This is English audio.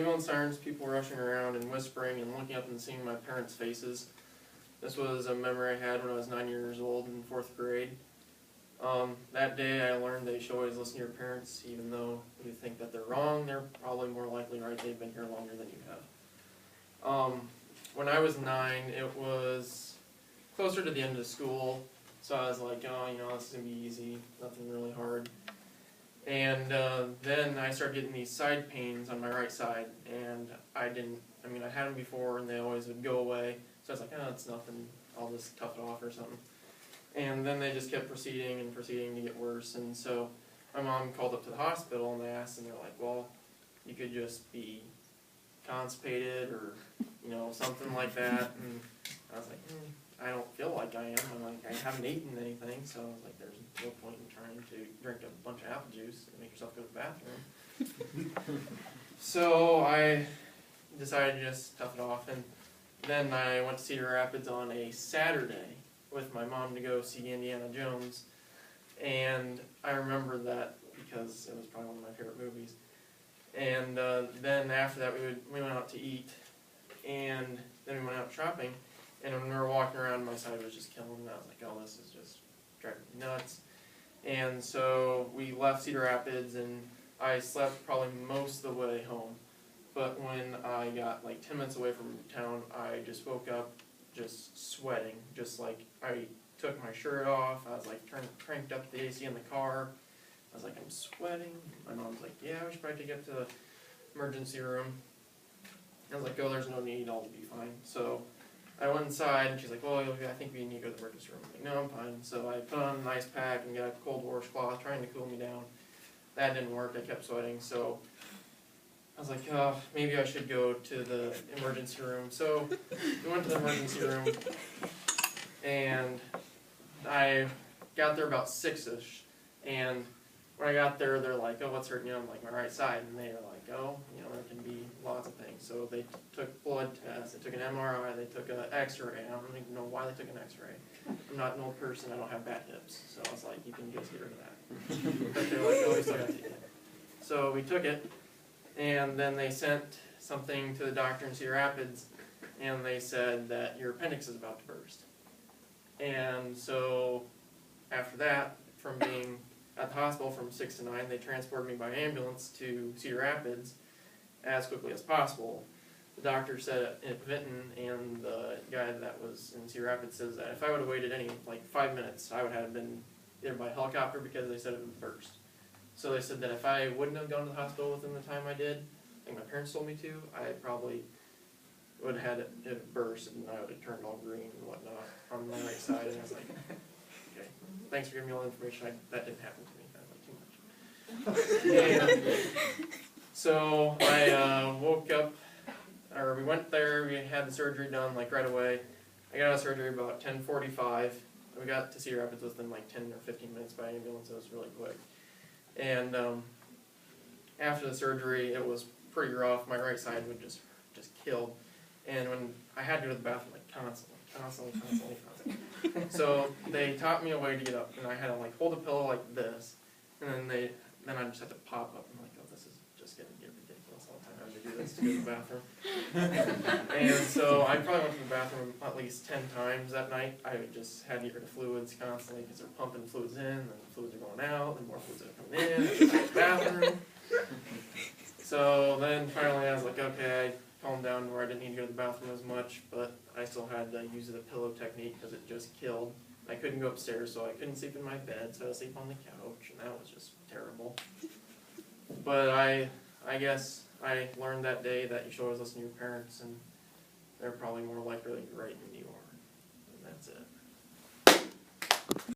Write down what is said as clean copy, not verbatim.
ambulance sirens, people rushing around and whispering and looking up and seeing my parents' faces. This was a memory I had when I was 9 years old in 4th grade. That day I learned that you should always listen to your parents, even though you think that they're wrong, they're probably more likely right, they've been here longer than you have. When I was 9, it was closer to the end of school, so I was like, oh, you know, this is going to be easy, nothing really hard. And then I started getting these side pains on my right side, and I had them before and they always would go away, so I was like, oh, it's nothing, I'll just tough it off or something. And then they just kept proceeding to get worse, and so my mom called up to the hospital and they asked, and they're like, well, you could just be constipated or, you know, something like that. And I was like, I don't feel like I am. I'm like, I haven't eaten anything, so I was like, there's no point in trying to drink a bunch of apple juice and make yourself go to the bathroom. So I decided to just tough it off, and then I went to Cedar Rapids on a Saturday with my mom to go see Indiana Jones, and I remember that because it was probably one of my favorite movies. And then after that we went out to eat, and then we went out shopping, and when we were walking around, my side was just killing me. I was like, oh, this is just driving me nuts. And so we left Cedar Rapids, and I slept probably most of the way home. But when I got like 10 minutes away from town, I just woke up just sweating, just like I took my shirt off. I was like cranked up the AC in the car. I was like, I'm sweating. My mom's like, yeah, we should probably take you up to the emergency room. I was like, oh, there's no need, I'll be fine. So I went inside, and she's like, well, I think we need to go to the emergency room. I'm like, no, I'm fine. So I put on an ice pack and got a cold washcloth, trying to cool me down. That didn't work, I kept sweating, so I was like, oh, maybe I should go to the emergency room. So we went to the emergency room, and I got there about 6-ish, and when I got there, they're like, oh, what's hurting you? I'm like, my right side, and they were like, oh, you know, there can be lots of things. So they took blood tests, they took an MRI, they took an x-ray. I don't even know why they took an x-ray. I'm not an old person, I don't have bad hips, so I was like, you can just get rid of that. But they were like, oh, we still got to take it. So we took it, and then they sent something to the doctor in Cedar Rapids, and they said that your appendix is about to burst. And so after that, from being at the hospital from 6 to 9, they transported me by ambulance to Cedar Rapids as quickly as possible. The doctor said at Vinton, and the guy that was in Cedar Rapids says that if I would have waited any, like 5 minutes, I would have been there by helicopter because they said it would burst. So they said that if I wouldn't have gone to the hospital within the time I did, like my parents told me to, I probably would have had it burst and I would have turned all green and whatnot on my right side. And I was like, okay, thanks for giving me all the information. That didn't happen to me. That was too much. And so I woke up, or we went there, we had the surgery done like right away. I got out of surgery about 10:45. We got to Cedar Rapids within like 10 or 15 minutes by ambulance. It was really quick. And after the surgery, it was pretty rough. My right side would just kill. And when I had to go to the bathroom, like constantly. So they taught me a way to get up, and I had to like hold a pillow like this, and then I just had to pop up. I'm like, oh, this is just getting ridiculous all the time. I have to do this to go to the bathroom. And so I probably went to the bathroom at least 10 times that night. I just had to get rid of fluids constantly because they're pumping fluids in, and the fluids are going out, and more fluids are coming in. I just the bathroom. So then finally I was like, okay, I calmed down to where I didn't need to go to the bathroom as much, but I still had to use the pillow technique because it just killed. I couldn't go upstairs, so I couldn't sleep in my bed, so I would sleep on the couch, and that was just terrible. But I guess I learned that day that you should always listen to your parents, and they're probably more likely to be right than you are. And that's it.